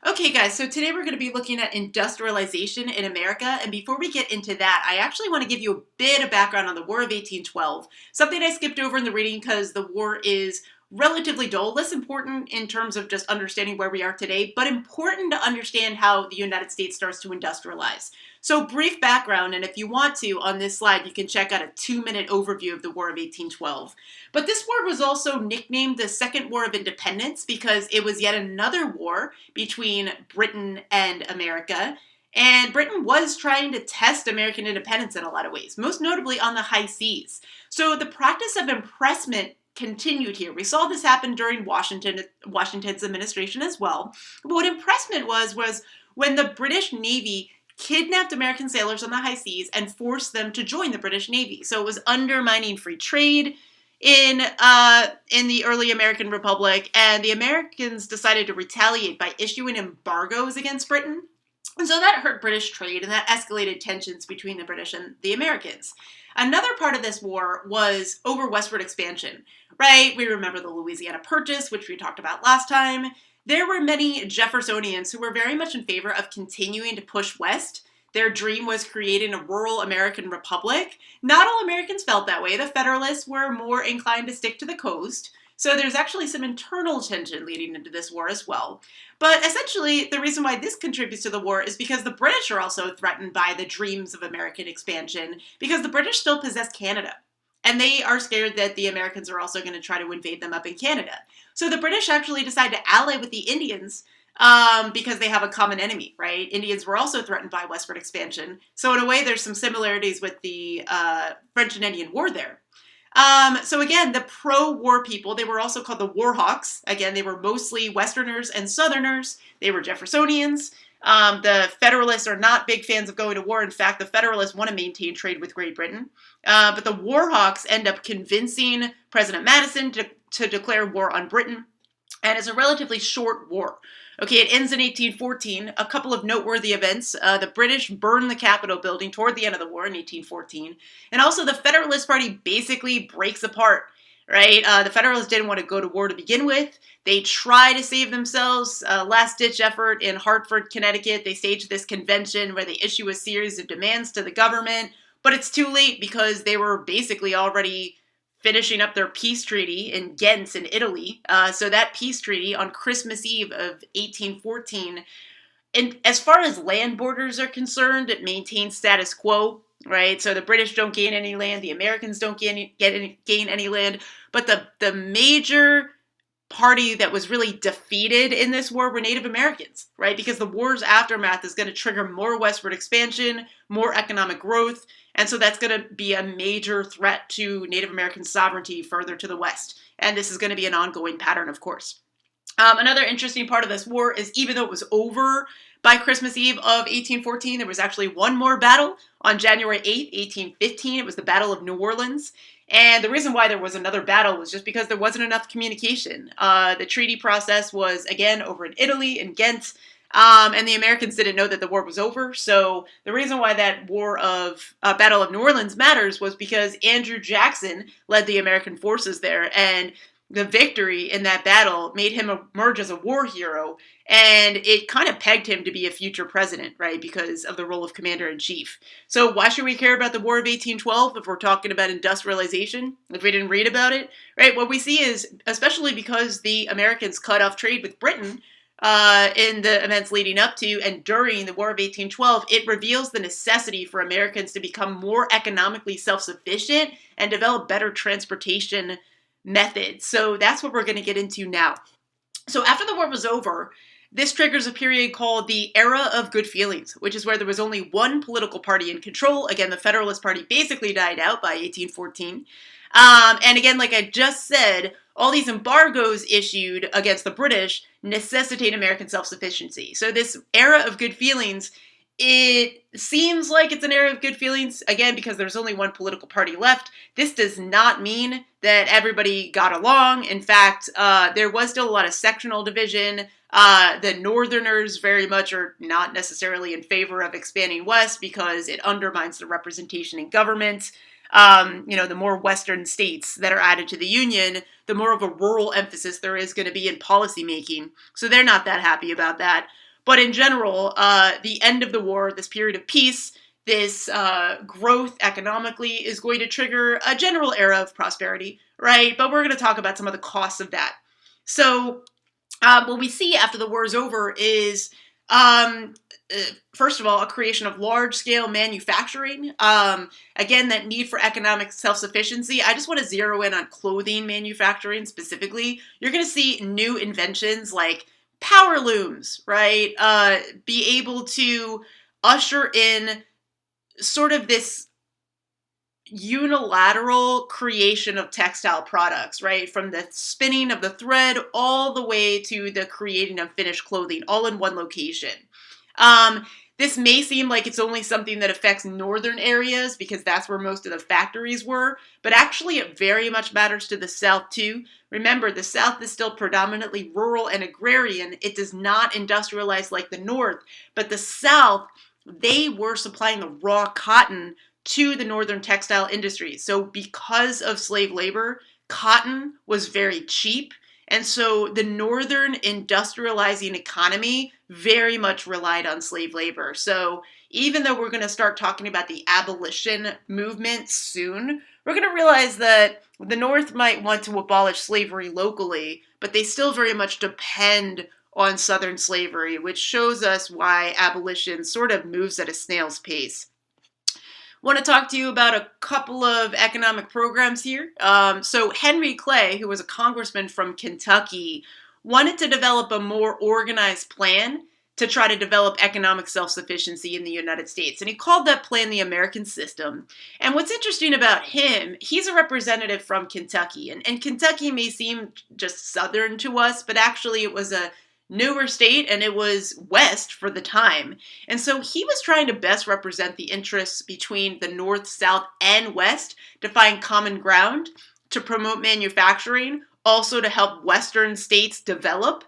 Okay, guys, so today we're going to be looking at industrialization in America. And before we get into that, I actually want to give you a bit of background on the War of 1812, something I skipped over in the reading because the war is relatively dull, less important in terms of just understanding where we are today, but important to understand how the United States starts to industrialize. So, brief background, and if you want to, on this slide, you can check out a 2-minute overview of the War of 1812. But this war was also nicknamed the Second War of Independence because it was yet another war between Britain and America. And Britain was trying to test American independence in a lot of ways, most notably on the high seas. So the practice of impressment continued here. We saw this happen during Washington's administration as well. But what impressment was when the British Navy kidnapped American sailors on the high seas and forced them to join the British Navy. So it was undermining free trade in the early American Republic, and the Americans decided to retaliate by issuing embargoes against Britain. And so that hurt British trade, and that escalated tensions between the British and the Americans. Another part of this war was over westward expansion, right? We remember the Louisiana Purchase, which we talked about last time. There were many Jeffersonians who were very much in favor of continuing to push west. Their dream was creating a rural American republic. Not all Americans felt that way. The Federalists were more inclined to stick to the coast. So there's actually some internal tension leading into this war as well. But essentially, the reason why this contributes to the war is because the British are also threatened by the dreams of American expansion, because the British still possess Canada. And they are scared that the Americans are also going to try to invade them up in Canada. So the British actually decide to ally with the Indians because they have a common enemy, right? Indians were also threatened by westward expansion. So in a way, there's some similarities with the French and Indian War there. So again, the pro-war people, they were also called the War Hawks. Again, they were mostly Westerners and Southerners. They were Jeffersonians. The Federalists are not big fans of going to war. In fact, the Federalists want to maintain trade with Great Britain. But the War Hawks end up convincing President Madison to declare war on Britain. And it's a relatively short war. Okay, it ends in 1814. A couple of noteworthy events. The British burned the Capitol building toward the end of the war in 1814. And also the Federalist Party basically breaks apart, right? The Federalists didn't want to go to war to begin with. They try to save themselves. Last-ditch effort in Hartford, Connecticut. They stage this convention where they issue a series of demands to the government. But it's too late because they were basically already finishing up their peace treaty in Ghent in Italy. So that peace treaty on Christmas Eve of 1814, and as far as land borders are concerned, it maintains status quo, right? So the British don't gain any land, the Americans don't gain any land, but the major party that was really defeated in this war were Native Americans, right? Because the war's aftermath is going to trigger more westward expansion, more economic growth, and so that's going to be a major threat to Native American sovereignty further to the west. And this is going to be an ongoing pattern, of course. Another interesting part of this war is even though it was over by Christmas Eve of 1814, there was actually one more battle on January 8th, 1815. It was the Battle of New Orleans. And the reason why there was another battle was just because there wasn't enough communication. The treaty process was, again, over in Italy, in Ghent, and the Americans didn't know that the war was over. So the reason why that Battle of New Orleans matters was because Andrew Jackson led the American forces there, and the victory in that battle made him emerge as a war hero, and it kind of pegged him to be a future president, right, because of the role of commander-in-chief. So why should we care about the War of 1812 if we're talking about industrialization, if we didn't read about it, right? What we see is, especially because the Americans cut off trade with Britain in the events leading up to and during the War of 1812, it reveals the necessity for Americans to become more economically self-sufficient and develop better transportation methods. So that's what we're going to get into now. So after the war was over, this triggers a period called the Era of Good Feelings, which is where there was only one political party in control. Again, the Federalist Party basically died out by 1814. And again, like I just said, all these embargoes issued against the British necessitate American self-sufficiency. So this Era of Good Feelings, it seems like it's an era of good feelings, again, because there's only one political party left. This does not mean that everybody got along. In fact, there was still a lot of sectional division. The Northerners very much are not necessarily in favor of expanding west because it undermines the representation in government. The more Western states that are added to the Union, the more of a rural emphasis there is going to be in policymaking. So they're not that happy about that. But in general, the end of the war, this period of peace, this growth economically is going to trigger a general era of prosperity, right? But we're going to talk about some of the costs of that. So what we see after the war is over is, first of all, a creation of large-scale manufacturing. Again, that need for economic self-sufficiency. I just want to zero in on clothing manufacturing specifically. You're going to see new inventions like power looms, right? Be able to usher in sort of this unilateral creation of textile products, right? From the spinning of the thread all the way to the creating of finished clothing, all in one location. This may seem like it's only something that affects northern areas because that's where most of the factories were, but actually it very much matters to the South too. Remember, the South is still predominantly rural and agrarian. It does not industrialize like the North, but the South, they were supplying the raw cotton to the northern textile industry. So because of slave labor, cotton was very cheap. And so the northern industrializing economy very much relied on slave labor. So even though we're going to start talking about the abolition movement soon, we're going to realize that the North might want to abolish slavery locally, but they still very much depend on Southern slavery, which shows us why abolition sort of moves at a snail's pace. Want to talk to you about a couple of economic programs here. So Henry Clay, who was a congressman from Kentucky, wanted to develop a more organized plan to try to develop economic self-sufficiency in the United States. And he called that plan the American System. And what's interesting about him, he's a representative from Kentucky. And Kentucky may seem just southern to us, but actually it was a newer state, and it was west for the time. And so he was trying to best represent the interests between the North, South, and West to find common ground, to promote manufacturing, also to help Western states develop.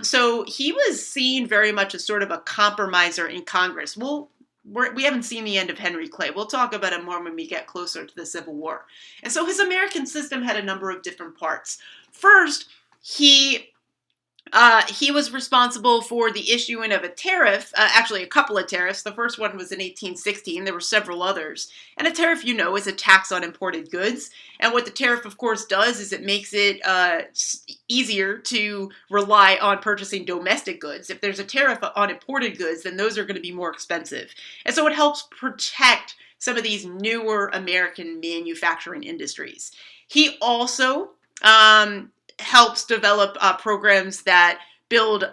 So he was seen very much as sort of a compromiser in Congress. We haven't seen the end of Henry Clay. We'll talk about it more when we get closer to the Civil War. And so his American system had a number of different parts. First, he was responsible for the issuing of a tariff, actually a couple of tariffs. The first one was in 1816. There were several others. And a tariff, you know, is a tax on imported goods. And what the tariff, of course, does is it makes it easier to rely on purchasing domestic goods. If there's a tariff on imported goods, then those are going to be more expensive. And so it helps protect some of these newer American manufacturing industries. He also helps develop programs that build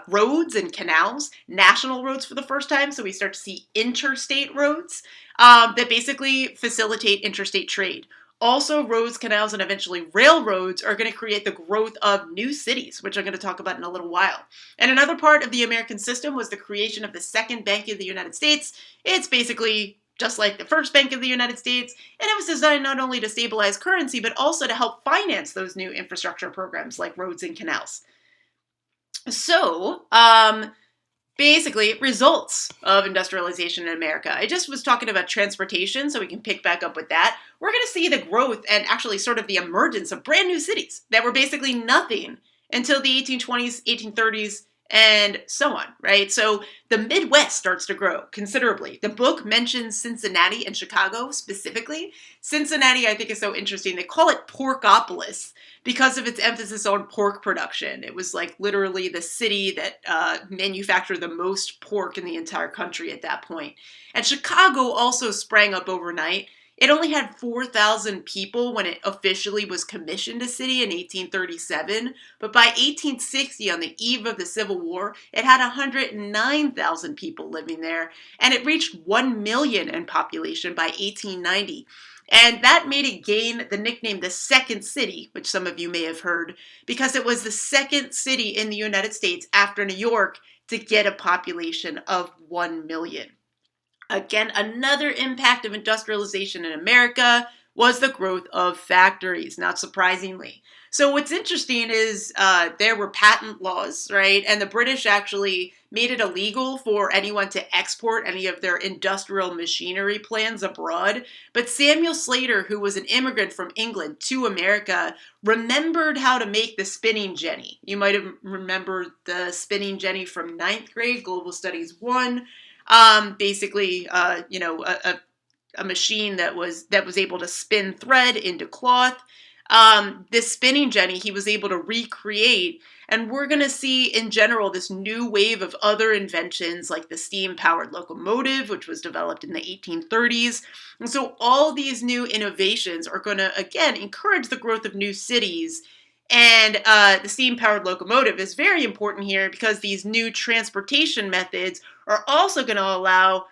roads and canals, national roads for the first time. So we start to see interstate roads that basically facilitate interstate trade. Also, roads, canals, and eventually railroads are going to create the growth of new cities, which I'm going to talk about in a little while. And another part of the American system was the creation of the Second Bank of the United States. It's basically just like the First Bank of the United States, and it was designed not only to stabilize currency, but also to help finance those new infrastructure programs like roads and canals. So, basically, results of industrialization in America. I just was talking about transportation, so we can pick back up with that. We're going to see the growth and actually sort of the emergence of brand new cities that were basically nothing until the 1820s, 1830s, and so on, right? So the Midwest starts to grow considerably. The book mentions Cincinnati and Chicago specifically. Cincinnati, I think, is so interesting. They call it Porkopolis because of its emphasis on pork production. It was like literally the city that manufactured the most pork in the entire country at that point. And Chicago also sprang up overnight. It only had 4,000 people when it officially was commissioned a city in 1837, but by 1860, on the eve of the Civil War, it had 109,000 people living there, and it reached 1 million in population by 1890. And that made it gain the nickname the Second City, which some of you may have heard, because it was the second city in the United States after New York to get a population of 1 million. Again, another impact of industrialization in America was the growth of factories, not surprisingly. So what's interesting is there were patent laws, right? And the British actually made it illegal for anyone to export any of their industrial machinery plans abroad. But Samuel Slater, who was an immigrant from England to America, remembered how to make the spinning jenny. You might have remembered the spinning jenny from ninth grade, Global Studies 1. Basically, a machine that was able to spin thread into cloth. This spinning jenny he was able to recreate, and we're going to see in general this new wave of other inventions like the steam-powered locomotive, which was developed in the 1830s. And so all these new innovations are going to, again, encourage the growth of new cities. And the steam-powered locomotive is very important here because these new transportation methods are also going to allow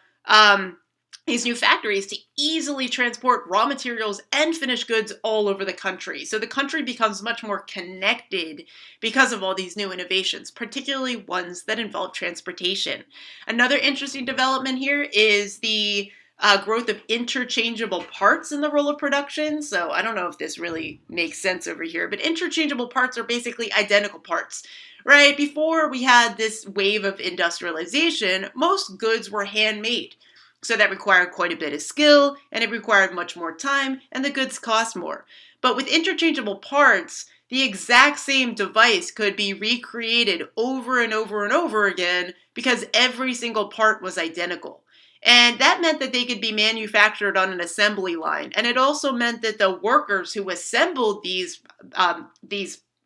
these new factories to easily transport raw materials and finished goods all over the country. So the country becomes much more connected because of all these new innovations, particularly ones that involve transportation. Another interesting development here is the growth of interchangeable parts in the role of production. So I don't know if this really makes sense over here, but interchangeable parts are basically identical parts. Right? Before we had this wave of industrialization, most goods were handmade. So that required quite a bit of skill, and it required much more time, and the goods cost more. But with interchangeable parts, the exact same device could be recreated over and over and over again because every single part was identical. And that meant that they could be manufactured on an assembly line. And it also meant that the workers who assembled these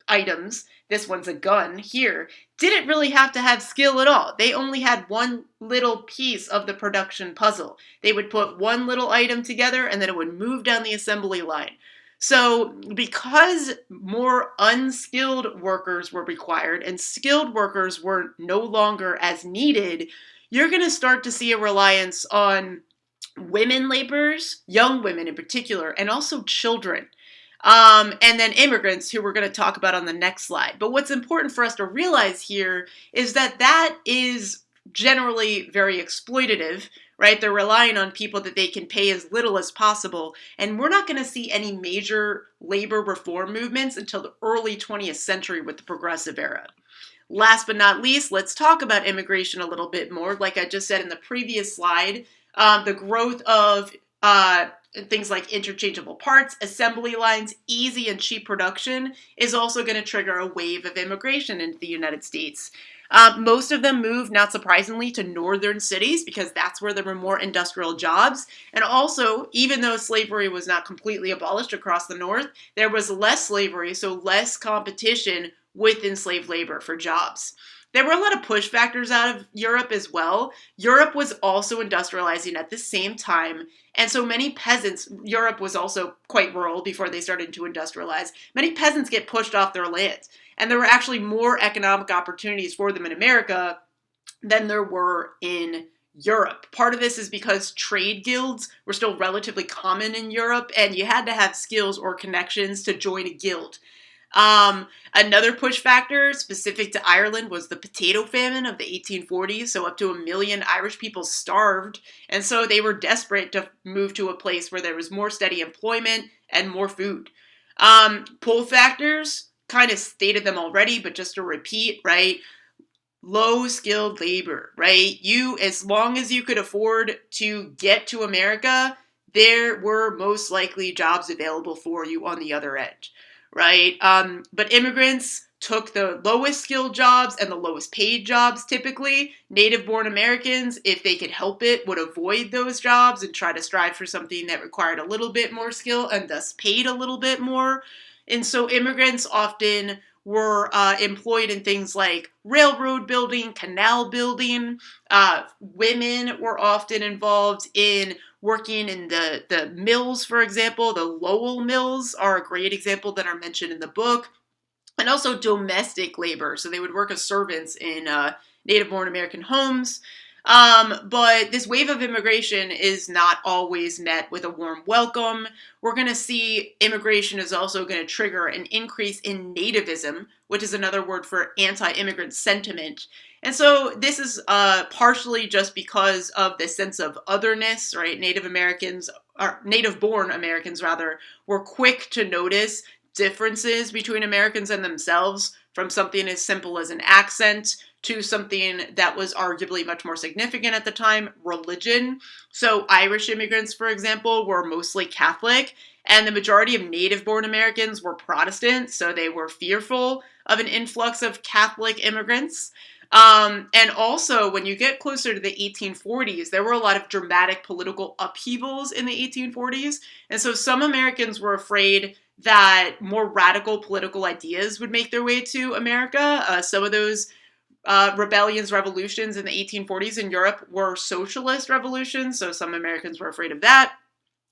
items, this one's a gun here, didn't really have to have skill at all. They only had one little piece of the production puzzle. They would put one little item together and then it would move down the assembly line. So because more unskilled workers were required and skilled workers were no longer as needed, you're going to start to see a reliance on women laborers, young women in particular, and also children. And then immigrants, who we're going to talk about on the next slide. But what's important for us to realize here is that that is generally very exploitative, right? They're relying on people that they can pay as little as possible. And we're not going to see any major labor reform movements until the early 20th century with the Progressive Era. Last but not least, let's talk about immigration a little bit more. Like I just said in the previous slide, the growth of things like interchangeable parts, assembly lines, easy and cheap production is also going to trigger a wave of immigration into the United States. Most of them moved, not surprisingly, to northern cities because that's where there were more industrial jobs. And also, even though slavery was not completely abolished across the north, there was less slavery, so less competition with enslaved labor for jobs. There were a lot of push factors out of Europe as well. Europe was also industrializing at the same time, and so many peasants, Europe was also quite rural before they started to industrialize, many peasants get pushed off their lands, and there were actually more economic opportunities for them in America than there were in Europe. Part of this is because trade guilds were still relatively common in Europe, and you had to have skills or connections to join a guild. Another push factor specific to Ireland was the potato famine of the 1840s. So up to 1 million Irish people starved. And so they were desperate to move to a place where there was more steady employment and more food. Pull factors, kind of stated them already, but just to repeat, right? Low skilled labor, right? As long as you could afford to get to America, there were most likely jobs available for you on the other end. Right? But immigrants took the lowest skilled jobs and the lowest paid jobs typically. Native-born Americans, if they could help it, would avoid those jobs and try to strive for something that required a little bit more skill and thus paid a little bit more. And so immigrants often were employed in things like railroad building, canal building. Women were often involved in working in the mills, for example. The Lowell mills are a great example that are mentioned in the book. And also domestic labor. So they would work as servants in native-born American homes. But this wave of immigration is not always met with a warm welcome. We're going to see immigration is also going to trigger an increase in nativism, which is another word for anti-immigrant sentiment. And so this is partially just because of the sense of otherness, right? Native Americans or native-born Americans rather, were quick to notice differences between Americans and themselves, from something as simple as an accent to something that was arguably much more significant at the time, religion. So Irish immigrants, for example, were mostly Catholic, and the majority of native-born Americans were Protestant, so they were fearful of an influx of Catholic immigrants. And also, when you get closer to the 1840s, there were a lot of dramatic political upheavals in the 1840s. And so some Americans were afraid that more radical political ideas would make their way to America. Some of those rebellions, revolutions in the 1840s in Europe were socialist revolutions. So some Americans were afraid of that.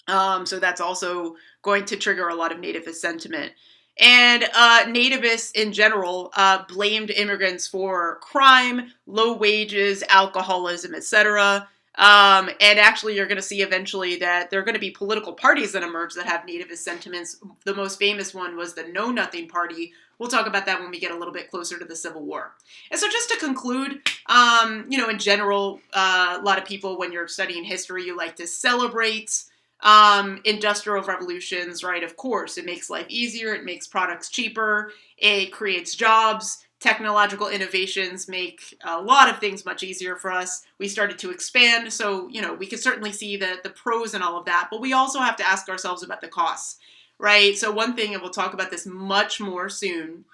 So that's also going to trigger a lot of nativist sentiment. And nativists in general blamed immigrants for crime, low wages, alcoholism, etc. And actually, you're going to see eventually that there are going to be political parties that emerge that have nativist sentiments. The most famous one was the Know Nothing Party. We'll talk about that when we get a little bit closer to the Civil War. And so just to conclude, in general, a lot of people, when you're studying history, you like to celebrate industrial revolutions, right? Of course, it makes life easier. It makes products cheaper. It creates jobs. Technological innovations make a lot of things much easier for us. We started to expand. So, we can certainly see the pros and all of that, but we also have to ask ourselves about the costs, right? So one thing, and we'll talk about this much more soon,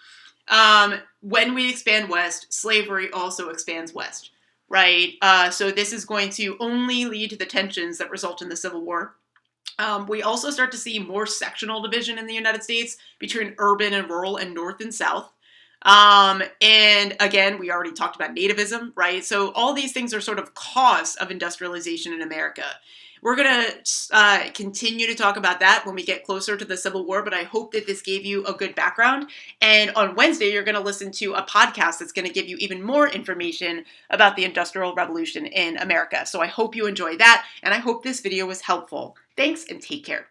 when we expand west, slavery also expands west, right? So this is going to only lead to the tensions that result in the Civil War. We also start to see more sectional division in the United States between urban and rural and north and south. And again, we already talked about nativism, right? So all these things are sort of costs of industrialization in America. We're going to continue to talk about that when we get closer to the Civil War, but I hope that this gave you a good background. And on Wednesday, you're going to listen to a podcast that's going to give you even more information about the Industrial Revolution in America. So I hope you enjoy that, and I hope this video was helpful. Thanks, and take care.